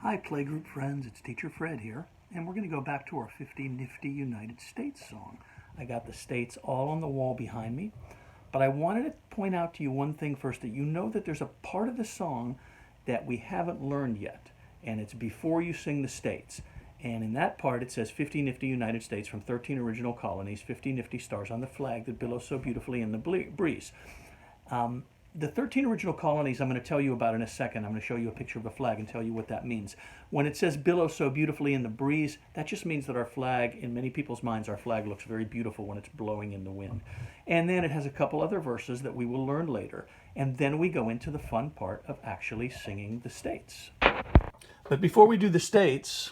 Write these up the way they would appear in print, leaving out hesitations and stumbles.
Hi Playgroup friends, it's Teacher Fred here, and we're going to go back to our 50 Nifty United States song. I got the states all on the wall behind me, but I wanted to point out to you one thing first, that you know that there's a part of the song that we haven't learned yet, and it's before you sing the states. And in that part it says 50 Nifty United States from 13 original colonies, 50 nifty stars on the flag that billows so beautifully in the breeze. The 13 original colonies I'm going to tell you about in a second. I'm going to show you a picture of a flag and tell you what that means. When it says billow so beautifully in the breeze, that just means that our flag, in many people's minds, our flag looks very beautiful when it's blowing in the wind. And then it has a couple other verses that we will learn later. And then we go into the fun part of actually singing the states. But before we do the states,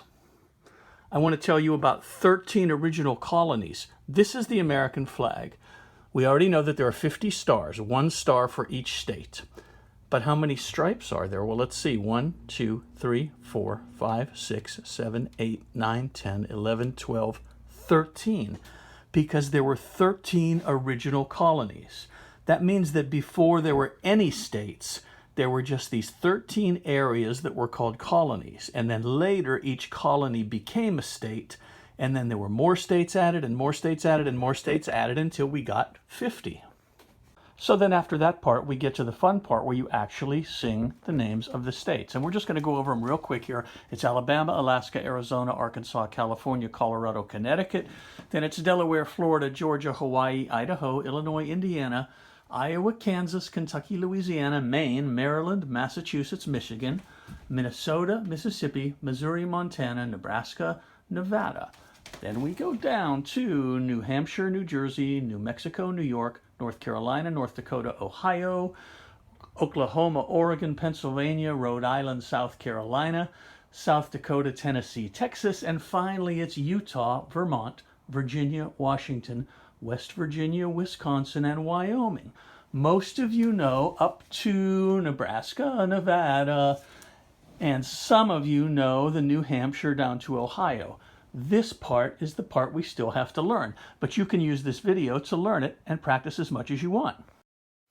I want to tell you about 13 original colonies. This is the American flag. We already know that there are 50 stars, one star for each state. But how many stripes are there? Well, let's see. 1, 2, 3, 4, 5, 6, 7, 8, 9, 10, 11, 12, 13. Because there were 13 original colonies. That means that before there were any states, there were just these 13 areas that were called colonies. And then later, each colony became a state. And then there were more states added and more states added and more states added until we got 50. So then after that part, we get to the fun part where you actually sing the names of the states. And we're just going to go over them real quick here. It's Alabama, Alaska, Arizona, Arkansas, California, Colorado, Connecticut. Then it's Delaware, Florida, Georgia, Hawaii, Idaho, Illinois, Indiana, Iowa, Kansas, Kentucky, Louisiana, Maine, Maryland, Massachusetts, Michigan, Minnesota, Mississippi, Missouri, Montana, Nebraska, Nevada. Then we go down to New Hampshire, New Jersey, New Mexico, New York, North Carolina, North Dakota, Ohio, Oklahoma, Oregon, Pennsylvania, Rhode Island, South Carolina, South Dakota, Tennessee, Texas, and finally it's Utah, Vermont, Virginia, Washington, West Virginia, Wisconsin, and Wyoming. Most of you know up to Nebraska, Nevada, and some of you know the New Hampshire down to Ohio. This part is the part we still have to learn, but you can use this video to learn it and practice as much as you want.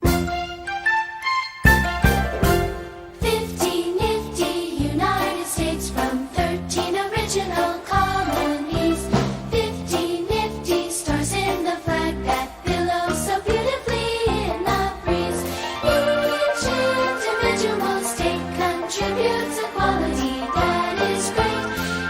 50 nifty United States from 13 original colonies. 50 nifty stars in the flag that billows so beautifully in the breeze. Each individual state contributes a quality that is great.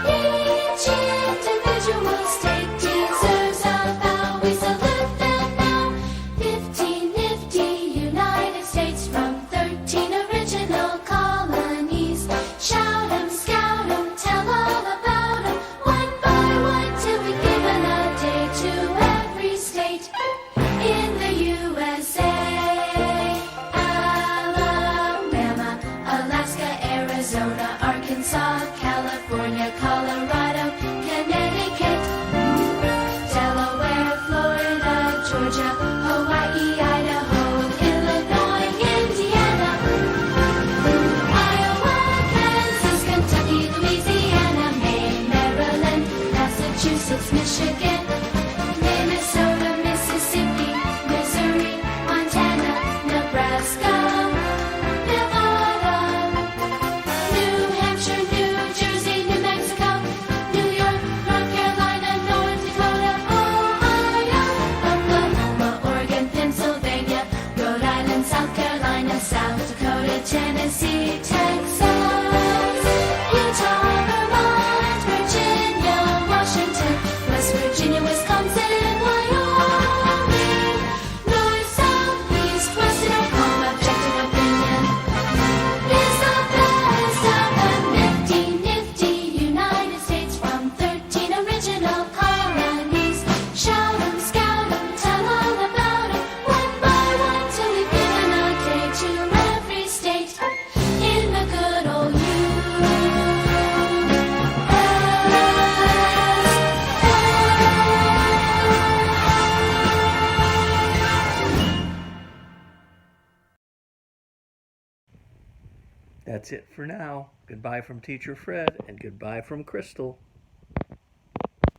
Each individual state deserves a bow. We salute them now. 50 nifty United States from 13 original colonies. Shout 'em, scout 'em, tell all about 'em, one by one till we've given a day to every state in the USA. Alabama, Alaska, Arizona, Arkansas, California, Colorado, Connecticut, Delaware, Florida, Georgia, Hawaii, Idaho, Illinois, Indiana, Iowa, Kansas, Kentucky, Louisiana, Maine, Maryland, Massachusetts, Michigan, Minnesota, Mississippi, Missouri, Montana, Nebraska, Nevada, New Hampshire, New Jersey, New Mexico, New York, North Carolina, North Dakota, Ohio, Oklahoma, Oregon, Pennsylvania, Rhode Island, South Carolina, South Dakota, Tennessee, Texas, Utah, Vermont, Virginia, Washington, West Virginia, Wisconsin, Wyoming, North, South, East, West, and our calm objective opinion is the best of the nifty United States from 13 original colonies. Shout 'em, scout 'em, tell all about 'em, one by one till we've given a day to every state in the good old U.S.A. That's it for now. Goodbye from Teacher Fred and goodbye from Crystal.